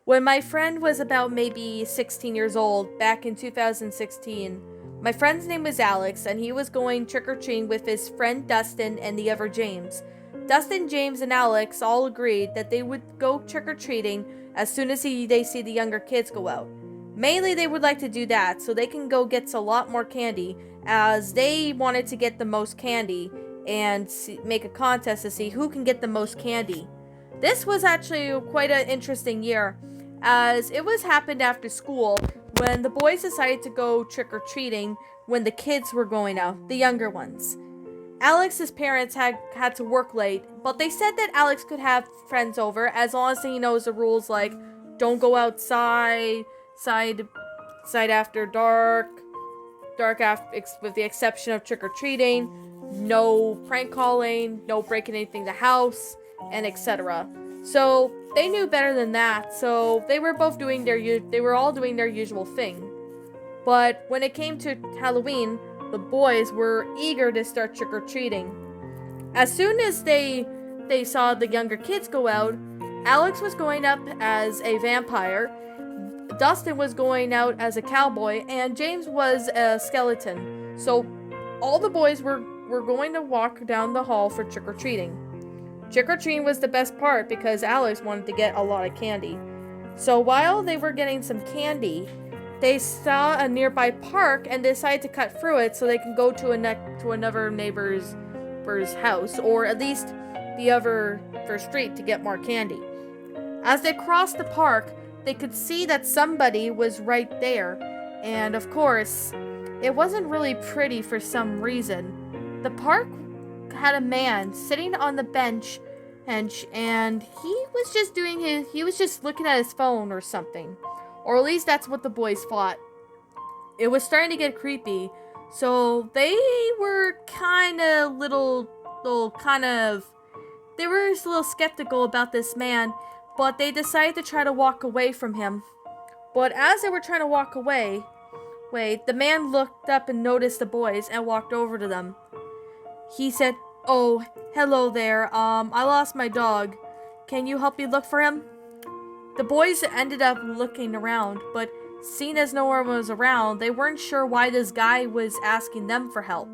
When my friend was about maybe 16 years old, back in 2016, my friend's name was Alex, and he was going trick or treating with his friend Dustin and the other James. Dustin, James, and Alex all agreed that they would go trick or treating as soon as they see the younger kids go out. Mainly, they would like to do that so they can go get a lot more candy, as they wanted to get the most candy and make a contest to see who can get the most candy. This was actually quite an interesting year, as it was happened after school when the boys decided to go trick-or-treating when the kids were going out, the younger ones. Alex's parents had to work late, but they said that Alex could have friends over as long as he knows the rules like don't go outside, side after dark, dark after with the exception of trick-or-treating, no prank calling, no breaking anything in the house, and etc. So they knew better than that, so they were both doing they were all doing their usual thing. But when it came to Halloween, the boys were eager to start trick-or-treating. As soon as they saw the younger kids go out, Alex was going up as a vampire, Dustin was going out as a cowboy, and James was a skeleton. So all the boys were going to walk down the hall for trick-or-treating. Trick-or-treating was the best part because Alex wanted to get a lot of candy. So while they were getting some candy, they saw a nearby park and decided to cut through it so they can go to another neighbor's house, or at least the other street to get more candy. As they crossed the park, they could see that somebody was right there, and of course, it wasn't really pretty for some reason. The park had a man sitting on the bench, and he was just looking at his phone or something. Or at least that's what the boys thought. It was starting to get creepy, so they were they were just a little skeptical about this man, but they decided to try to walk away from him. But as they were trying to walk away, the man looked up and noticed the boys and walked over to them. He said, "Oh, hello there. I lost my dog. Can you help me look for him?" The boys ended up looking around, but seeing as no one was around, they weren't sure why this guy was asking them for help.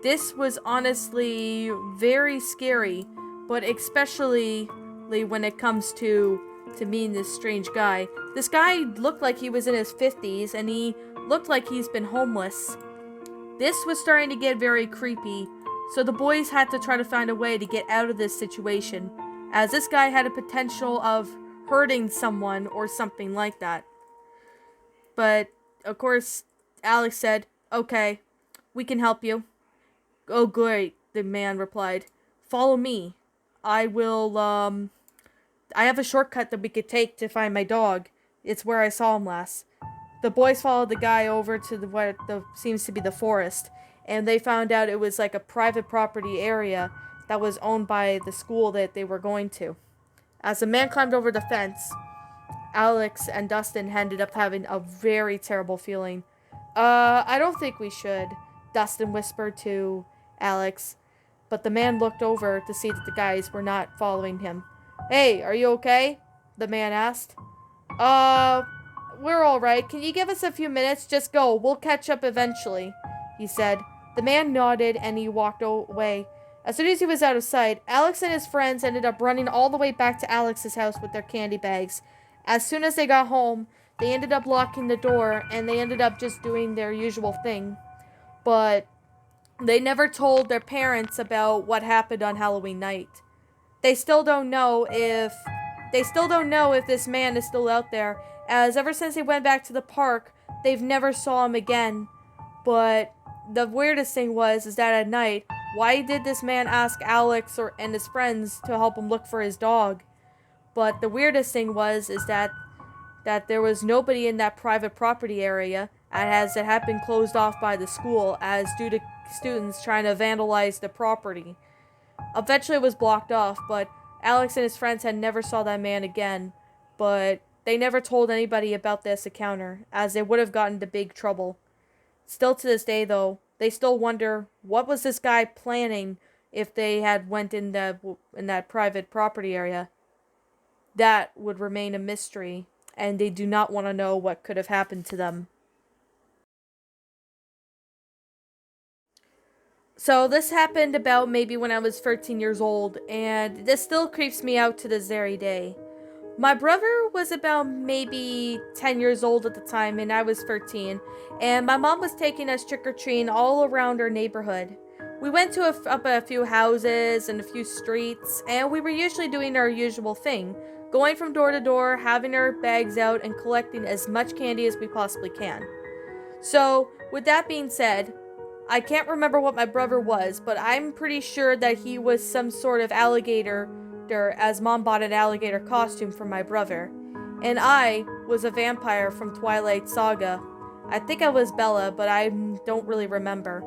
This was honestly very scary, but especially when it comes to meeting this strange guy. This guy looked like he was in his 50s, and he looked like he's been homeless. This was starting to get very creepy, so the boys had to try to find a way to get out of this situation, as this guy had a potential of hurting someone or something like that. But, of course, Alex said, "Okay, we can help you." "Oh, great," the man replied. "Follow me. I will, I have a shortcut that we could take to find my dog. It's where I saw him last." The boys followed the guy over to what seems to be the forest, and they found out it was like a private property area that was owned by the school that they were going to. As the man climbed over the fence, Alex and Dustin ended up having a very terrible feeling. I don't think we should," Dustin whispered to Alex, but the man looked over to see that the guys were not following him. "Hey, are you okay?" the man asked. We're alright. Can you give us a few minutes? Just go. We'll catch up eventually," he said. The man nodded and he walked away. As soon as he was out of sight, Alex and his friends ended up running all the way back to Alex's house with their candy bags. As soon as they got home, they ended up locking the door and they ended up just doing their usual thing. But they never told their parents about what happened on Halloween night. They still don't know if this man is still out there, as ever since they went back to the park, they've never saw him again. But the weirdest thing is that at night, why did this man ask Alex and his friends to help him look for his dog? But the weirdest thing is that there was nobody in that private property area, as it had been closed off by the school as due to students trying to vandalize the property. Eventually it was blocked off, but Alex and his friends had never saw that man again. But they never told anybody about this encounter, as they would have gotten into big trouble. Still to this day, though, they still wonder what was this guy planning if they had went in that private property area. that would remain a mystery, and they do not want to know what could have happened to them. So this happened about maybe when I was 13 years old, and this still creeps me out to this very day. My brother was about maybe 10 years old at the time, and I was 13, and my mom was taking us trick-or-treating all around our neighborhood. We went to up a few houses and a few streets, and we were usually doing our usual thing, going from door to door, having our bags out, and collecting as much candy as we possibly can. So, with that being said, I can't remember what my brother was, but I'm pretty sure that he was some sort of alligator, as mom bought an alligator costume for my brother. And I was a vampire from Twilight Saga. I think I was Bella, but I don't really remember.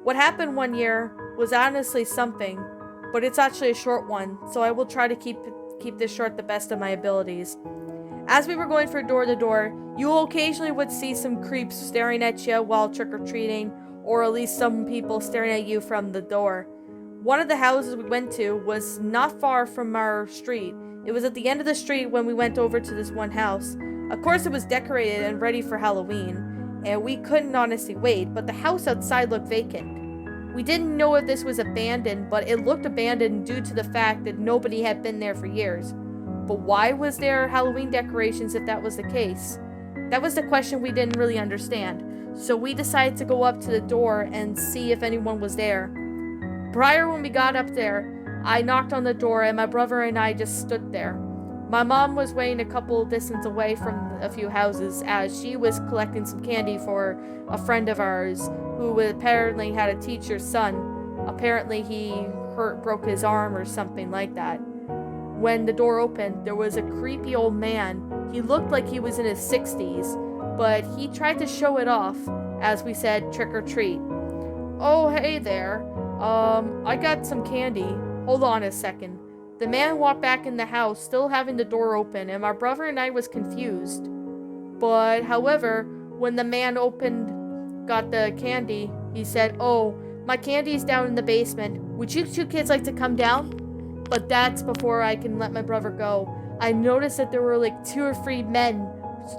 What happened one year was honestly something, but it's actually a short one, so I will try to keep this short the best of my abilities. As we were going from door to door, you occasionally would see some creeps staring at you while trick-or-treating, or at least some people staring at you from the door. One of the houses we went to was not far from our street. It was at the end of the street when we went over to this one house. Of course, it was decorated and ready for Halloween, and we couldn't honestly wait, but the house outside looked vacant. We didn't know if this was abandoned, but it looked abandoned due to the fact that nobody had been there for years. But why was there Halloween decorations if that was the case? That was the question we didn't really understand. So we decided to go up to the door and see if anyone was there. Prior when we got up there, I knocked on the door and my brother and I just stood there. My mom was waiting a couple distance away from a few houses as she was collecting some candy for a friend of ours who apparently had a teacher's son. Apparently he broke his arm or something like that. When the door opened, there was a creepy old man. He looked like he was in his 60s, but he tried to show it off as we said trick or treat. Oh, hey there. I got some candy. Hold on a second. The man walked back in the house, still having the door open, and my brother and I was confused. But, however, when the man got the candy, he said, "Oh, my candy's down in the basement. Would you two kids like to come down?" But that's before I can let my brother go. I noticed that there were like 2 or 3 men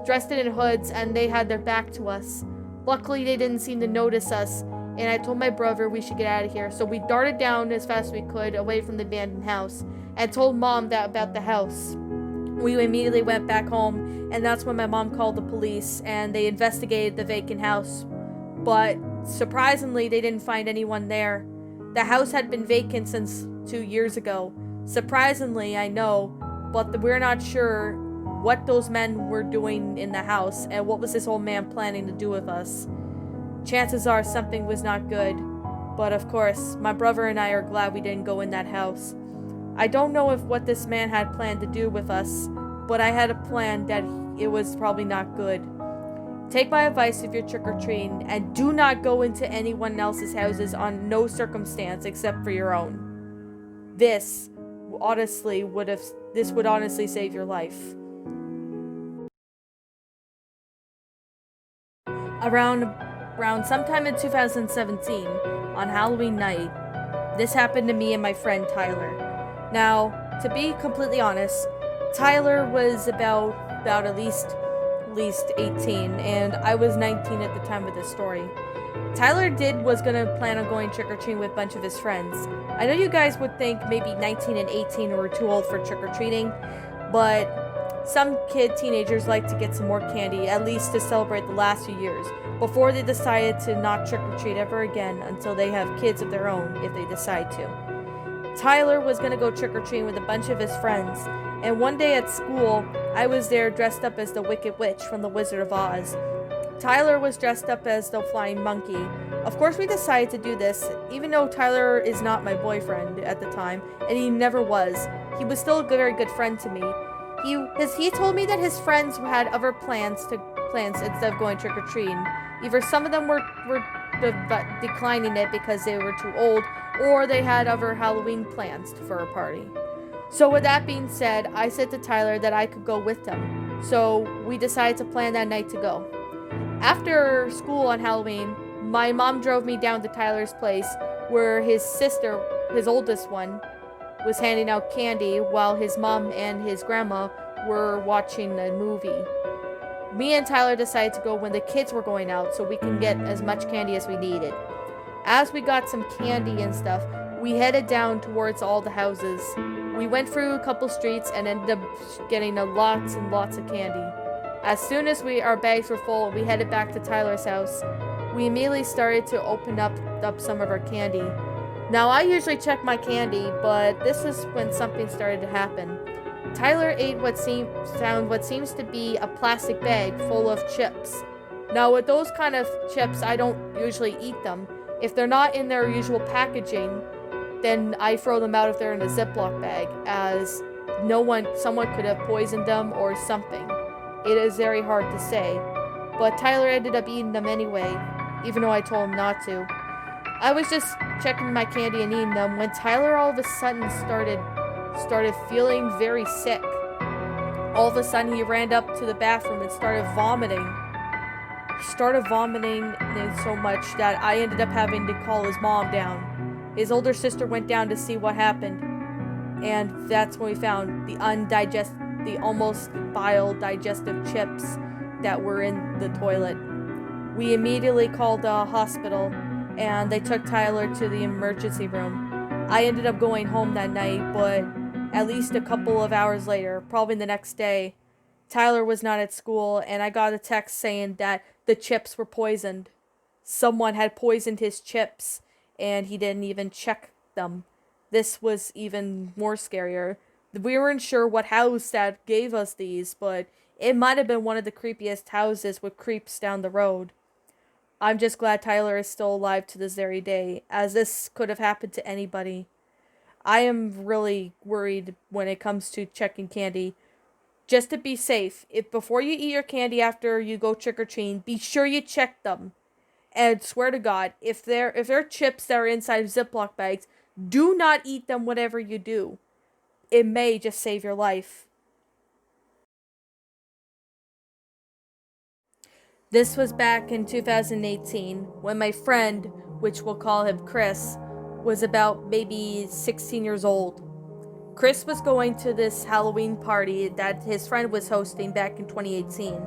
dressed in hoods, and they had their back to us. Luckily, they didn't seem to notice us, and I told my brother we should get out of here. So we darted down as fast as we could away from the abandoned house and told mom about the house. We immediately went back home, and that's when my mom called the police, and they investigated the vacant house. But surprisingly, they didn't find anyone there. The house had been vacant since 2 years ago. Surprisingly, I know, but we're not sure what those men were doing in the house and what was this old man planning to do with us. Chances are something was not good, but of course, my brother and I are glad we didn't go in that house. I don't know if what this man had planned to do with us, but I had a plan that it was probably not good. Take my advice if you're trick-or-treating, and do not go into anyone else's houses on no circumstance except for your own. This would honestly save your life. Around sometime in 2017, on Halloween night, this happened to me and my friend Tyler. Now, to be completely honest, Tyler was about at least 18, and I was 19 at the time of this story. Tyler was gonna plan on going trick-or-treating with a bunch of his friends. I know you guys would think maybe 19 and 18 were too old for trick-or-treating, but some teenagers like to get some more candy, at least to celebrate the last few years, before they decided to not trick-or-treat ever again until they have kids of their own, if they decide to. Tyler was gonna go trick-or-treating with a bunch of his friends, and one day at school, I was there dressed up as the Wicked Witch from The Wizard of Oz. Tyler was dressed up as the Flying Monkey. Of course, we decided to do this, even though Tyler is not my boyfriend at the time, and he never was. He was still a very good friend to me. He told me that his friends had other plans instead of going trick-or-treating. Either some of them were declining it because they were too old, or they had other Halloween plans for a party. So with that being said, I said to Tyler that I could go with them. So we decided to plan that night to go. After school on Halloween, my mom drove me down to Tyler's place where his sister, his oldest one, was handing out candy while his mom and his grandma were watching a movie. Me and Tyler decided to go when the kids were going out so we can get as much candy as we needed. As we got some candy and stuff, we headed down towards all the houses. We went through a couple streets and ended up getting lots and lots of candy. As soon as our bags were full, we headed back to Tyler's house. We immediately started to open up some of our candy. Now, I usually check my candy, but this is when something started to happen. Tyler ate what seems to be a plastic bag full of chips. Now, with those kind of chips, I don't usually eat them. If they're not in their usual packaging, then I throw them out if they're in a Ziploc bag, as someone could have poisoned them or something. It is very hard to say. But Tyler ended up eating them anyway, even though I told him not to. I was just checking my candy and eating them when Tyler all of a sudden started feeling very sick. All of a sudden he ran up to the bathroom and started vomiting. He started vomiting so much that I ended up having to call his mom down. His older sister went down to see what happened, and that's when we found the almost vile digestive chips that were in the toilet. We immediately called a hospital, and they took Tyler to the emergency room. I ended up going home that night, but at least a couple of hours later, probably the next day, Tyler was not at school, and I got a text saying that the chips were poisoned. Someone had poisoned his chips, and he didn't even check them. This was even more scarier. We weren't sure what house that gave us these, but it might have been one of the creepiest houses with creeps down the road. I'm just glad Tyler is still alive to this very day, as this could have happened to anybody. I am really worried when it comes to checking candy. Just to be safe, if before you eat your candy after you go trick-or-treating, be sure you check them. And swear to God, if there are chips that are inside Ziploc bags, do not eat them whatever you do. It may just save your life. This was back in 2018 when my friend, which we'll call him Chris, was about maybe 16 years old. Chris was going to this Halloween party that his friend was hosting back in 2018.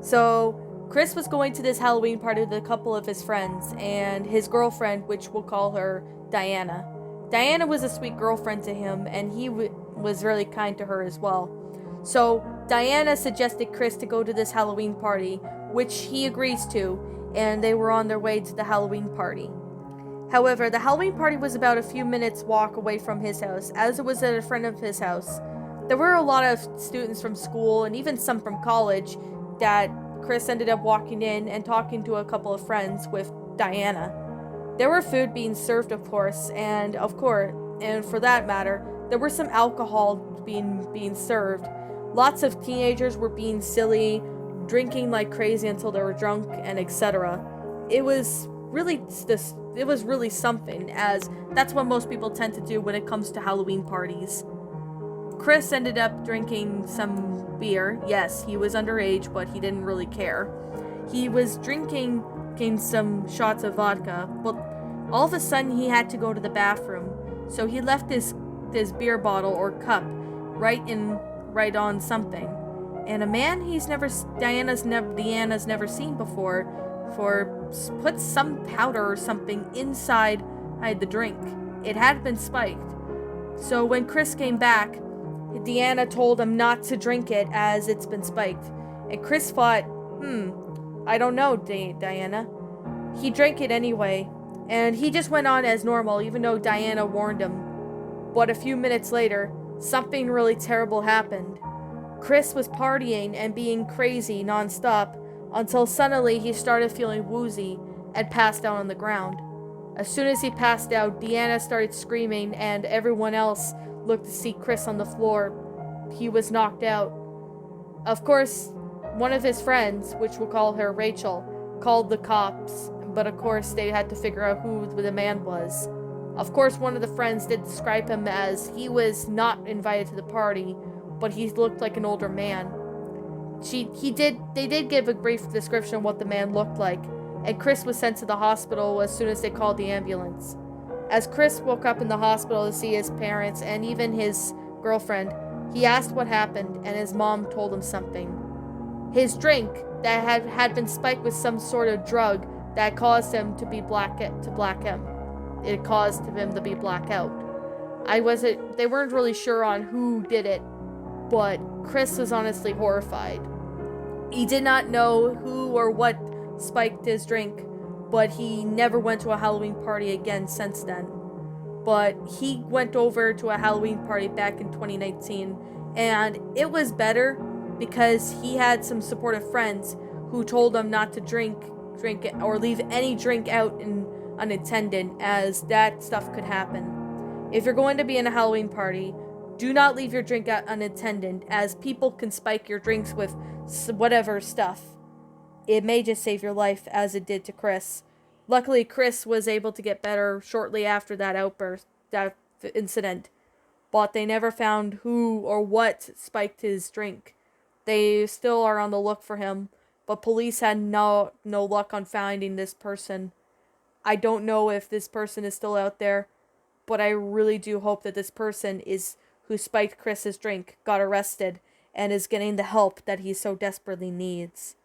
So, Chris was going to this Halloween party with a couple of his friends and his girlfriend, which we'll call her Diana. Diana was a sweet girlfriend to him, and he was really kind to her as well. So, Diana suggested Chris to go to this Halloween party, which he agrees to, and they were on their way to the Halloween party. However, the Halloween party was about a few minutes walk away from his house, as it was at a friend of his house. There were a lot of students from school, and even some from college, that Chris ended up walking in and talking to a couple of friends with Diana. There were food being served, of course, and for that matter, there were some alcohol being served. Lots of teenagers were being silly, drinking like crazy until they were drunk, and etc. It was really something, as that's what most people tend to do when it comes to Halloween parties. Chris ended up drinking some beer. Yes, he was underage, but he didn't really care. He was drinking some shots of vodka, but all of a sudden he had to go to the bathroom. So he left his beer bottle or cup right on something. And a man Diana's never seen before put some powder or something inside the drink. It had been spiked. So when Chris came back, Deanna told him not to drink it as it's been spiked. And Chris thought, I don't know, Diana. He drank it anyway, and he just went on as normal even though Diana warned him. But a few minutes later, something really terrible happened. Chris was partying and being crazy nonstop until suddenly he started feeling woozy and passed out on the ground. As soon as he passed out, Deanna started screaming and everyone else looked to see Chris on the floor. He was knocked out. Of course, one of his friends, which we'll call her Rachel, called the cops, but of course they had to figure out who the man was. Of course, one of the friends did describe him as he was not invited to the party, but he looked like an older man. They did give a brief description of what the man looked like, and Chris was sent to the hospital as soon as they called the ambulance. As Chris woke up in the hospital to see his parents and even his girlfriend, he asked what happened, and his mom told him something. His drink that had been spiked with some sort of drug that caused him to be black him. It caused him to be blackout. They weren't really sure on who did it, but Chris was honestly horrified. He did not know who or what spiked his drink, but he never went to a Halloween party again since then. But he went over to a Halloween party back in 2019, and it was better because he had some supportive friends who told him not to drink it or leave any drink out unattended, as that stuff could happen. If you're going to be in a Halloween party, do not leave your drink out unattended, as people can spike your drinks with whatever stuff. It may just save your life, as it did to Chris. Luckily, Chris was able to get better shortly after that incident, but they never found who or what spiked his drink. They still are on the look for him, but police had no luck on finding this person. I don't know if this person is still out there, but I really do hope that this person who spiked Chris's drink got arrested and is getting the help that he so desperately needs.